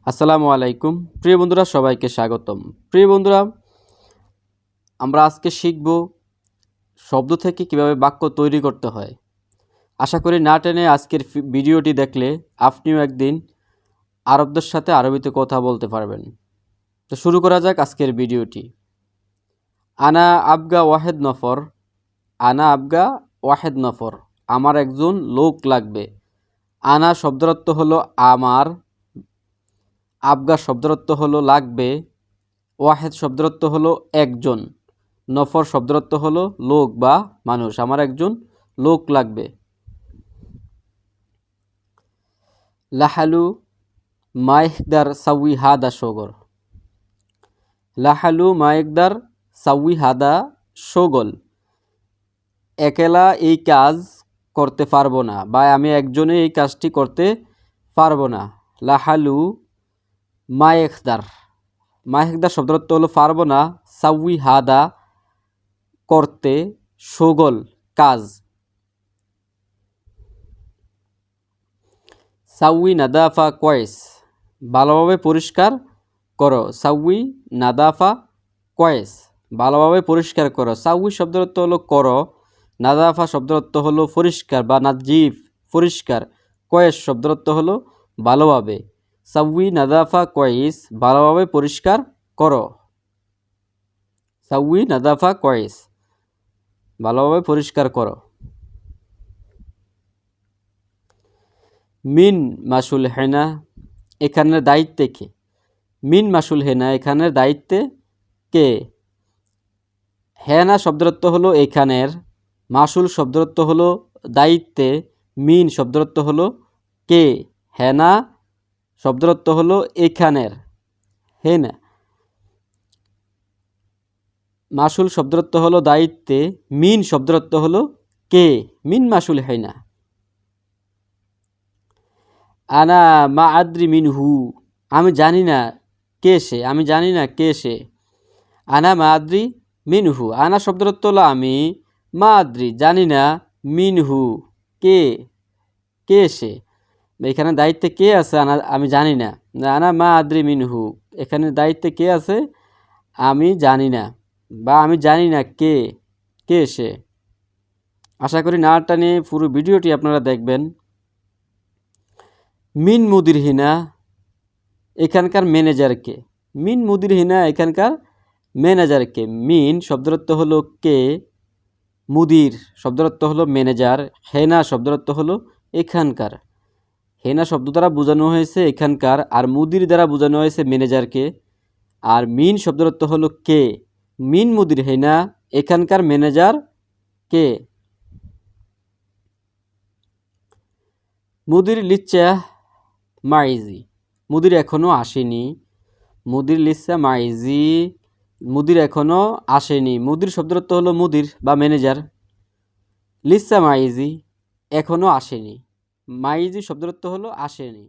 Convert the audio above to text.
আসসালামু আলাইকুম প্রিয় বন্ধুরা, সবাইকে স্বাগতম। প্রিয় বন্ধুরা, আমরা আজকে শিখব শব্দ থেকে কিভাবে বাক্য তৈরি করতে হয়। আশা করি না টেনে আজকের ভিডিওটি দেখলে আপনিও একদিন আরবদের সাথে আরবিতে কথা বলতে পারবেন। তো শুরু করা যাক আজকের ভিডিওটি। আনা আবগা ওয়াহেদ নফর। আনা আবগা ওয়াহেদ নফর, আমার একজন লোক লাগবে। আনা শব্দের অর্থ হলো আমার, আবগা শব্দের অর্থ হলো লাগবে, ওয়াহেদ শব্দের অর্থ হলো একজন, নফর শব্দের অর্থ হলো লোক বা মানুষ। আমার একজন লোক লাগবে। লাহালু মাইকদার সাউই হাদা শোগর। লাহালু মাইকদার সাউই হাদা শোগল, একেলা এই কাজ করতে পারবো না, বা আমি একজনে এই কাজটি করতে পারবো না। লাহালু মাইকদার, মাইকদার শব্দের অর্থ হলো পারবো না, সাউই হাদা করতে, শোগল কাজ। সাউই নাদাফা কয়েস, ভালোভাবে পরিষ্কার করো। সাউই নাদাফা কয়েস, ভালোভাবে পরিষ্কার করো। সাউই শব্দের অর্থ হলো করো, নাদাফা শব্দের অর্থ হলো পরিষ্কার বা নাজিফ পরিষ্কার, কয়েস শব্দের অর্থ হলো ভালোভাবে। সাউই নাদাফা কয়েস, ভালোভাবে পরিষ্কার করো। সাউই নাদাফা কয়েস, ভালোভাবে পরিষ্কার করো। মিন মাসুল হেনা, এখানের দায়িত্বে কে? মিন মাসুল হেনা, এখানের দায়িত্বে কে? হেনা শব্দের অর্থ হলো এখানের, মাসুল শব্দের অর্থ হলো দায়িত্বে, মিন শব্দের অর্থ হলো কে। হেনা শব্দের অর্থ হলো এখানের, হেনা মাসুল শব্দের অর্থ হলো দায়িত্বে, মিন শব্দের অর্থ হলো কে। মিন মাসুল হেনা। আনা মা আদ্রি মিনহু, আমি জানি না কে সে, আমি জানি না কে সে। আনা মা আদ্রি মিনহু, আনা শব্দের অর্থ হলো আমি, মা আদ্রি জানি না, মিনহু কে, কে সে। এখানে দায়িত্বে কে আছে আমি জানি না। আনা মা আদ্রি মিনহু, এখানে দায়িত্বে কে আছে আমি জানি না, বা আমি জানি না কে, কে সে। আশা করি নাটটা নিয়ে পুরো ভিডিওটি আপনারা দেখবেন। মিন মুদির হিনা, এখানকার ম্যানেজারকে। মিন মুদির হিনা, এখানকার ম্যানেজারকে। মিন শব্দের অর্থ হলো কে, মুদির শব্দের অর্থ হলো ম্যানেজার, হেনা শব্দের অর্থ হলো এখানকার। হেনা শব্দ দ্বারা বোঝানো হয়েছে এখানকার, আর মুদির দ্বারা বোঝানো হয়েছে ম্যানেজারকে। আর মিন শব্দের অর্থ হলো কে। মিন মুদির হেনা, এখানকার ম্যানেজার কে। মুদির লিচ্ছা মাইজি, মুদির এখনো আসেনি। মুদির লিচ্ছা মাইজি, মুদির এখনো আসেনি। মুদির শব্দের অর্থ হলো মুদির বা ম্যানেজার। লিচ্ছা মাইজি, এখনো আসেনি। মাইজি শব্দের অর্থ হলো আসেনি।